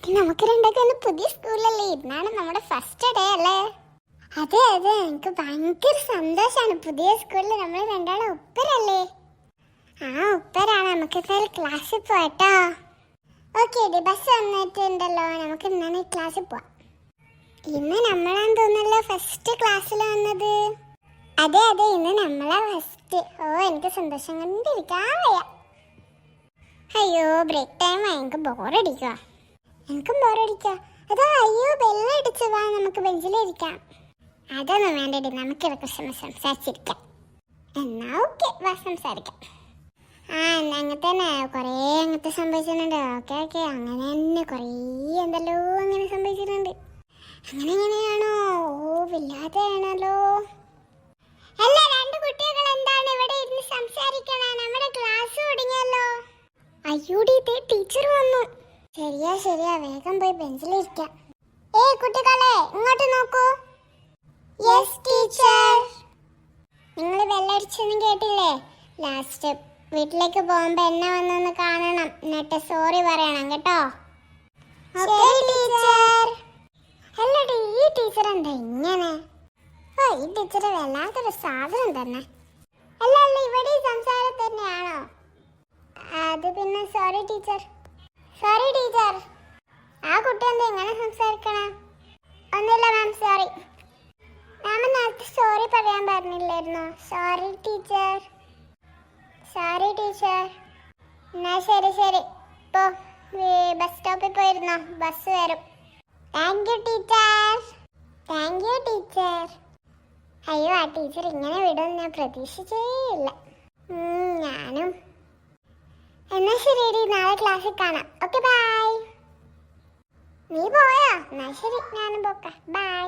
നമുക്ക് രണ്ടൊക്കെ പുതിയ സ്കൂളല്ലേ, ഇന്നാണ് നമ്മുടെ ഫസ്റ്റ് ഡേ അല്ലേ? അതെ അതെ, എനിക്ക് ഭയങ്കര സന്തോഷാണ്. പുതിയ സ്കൂളിൽ നമ്മൾ രണ്ടാളും ഒപ്പരല്ലേ? ആ ഒപ്പരാണ്. നമുക്ക് എന്തായാലും ക്ലാസ്സിൽ പോട്ടോ. ഓക്കെ ഡി, ബസ് വന്നിട്ടുണ്ടല്ലോ, നമുക്ക് ഇന്നാണ് ക്ലാസ്സിൽ പോവാം. ഇന്ന് നമ്മളാന്ന് തോന്നല്ലോ ഫസ്റ്റ് ക്ലാസ്സിൽ വന്നത്. അതെ അതെ, ഇന്ന് നമ്മളാ ഫസ്റ്റ്. ഓ എനിക്ക് സന്തോഷം കണ്ടിരിക്കാൻ വയ്യ. അയ്യോ ബ്രേക്ക് ടൈം, എനിക്ക് ബോറടിക്കുക. എനിക്കും ബോറടിക്കുക. അതോ അയ്യോ ബെല്ലടിച്ചു, വാ നമുക്ക് ബെഞ്ചിലിരിക്കാം. അതൊന്നും വേണ്ടടി, നമുക്കിവിടെ കുറച്ച് സംസാരിച്ചിരിക്കാം. എന്നാ ഓക്കെ, വാ സംസാരിക്കാം. അങ്ങനെ തന്നെ കുറേ അങ്ങനത്തെ സംഭവിച്ചിട്ടുണ്ട്. ഓക്കെ ഓക്കെ, അങ്ങനെ തന്നെ കുറേ എന്തല്ലോ അങ്ങനെ സംഭവിച്ചിട്ടുണ്ട്. അങ്ങനെ എങ്ങനെയാണോ? ഓ വല്ലാതെയാണല്ലോ. അല്ല, രണ്ട് കുട്ടികൾ എന്താണ് ഇവിടെ ഇരുന്ന് സംസാരിക്കണേ? നമ്മുടെ ക്ലാസ് തുടങ്ങിയല്ലോ. അയ്യോടി, ടീച്ചർ വന്നു. ശരിയാ ശരിയാ, വേഗം പോയി ബെഞ്ചിലിരിക്കാം. കുട്ടികളെ ഇങ്ങോട്ട് നോക്കൂ. Yes teacher. നിങ്ങൾ ബെല്ലടിച്ചൊന്നും കേട്ടില്ലേ? ലാസ്റ്റ് വീട്ടിലേക്ക് പോകുമ്പോ എന്നെ വന്നൊന്ന് കാണണം, എന്നിട്ട് സോറി പറയണം കേട്ടോ. അല്ലടി, ഈ ടീച്ചർ എന്താ ഇങ്ങനെ? ഈ ടീച്ചർ വല്ലാത്തൊരു സാധനം തന്നെ. അല്ല അല്ല, ഇവിടെ സംസാരം തന്നെയാണോ? അത് പിന്നെ സോറി ടീച്ചർ. Sorry teacher. ആ കുട്ടി എന്താ ഇങ്ങനെ സംസാരിക്കണേ? ഒന്നുമില്ല മാം, സോറി. മാം നേരത്തെ സോറി പറയാൻ പറഞ്ഞില്ലായിരുന്നോ? Sorry teacher. Sorry teacher. എന്നാ ശരി ശരി, ഇപ്പോ ബസ് സ്റ്റോപ്പിൽ പോയിരുന്നോ, ബസ് വരും. Thank you teacher. Thank you teacher. അയ്യോ, ആ ടീച്ചർ ഇങ്ങനെ വിടുമെന്ന് ഞാൻ പ്രതീക്ഷിച്ചേ ഇല്ല. ഞാനും. എന്നാ ശരി, നാളെ ക്ലാസ്സിൽ കാണാം. Okay bye. നീ പോയോ? എന്നാ ശരി, ഞാനും പോക്കാം. ബൈ.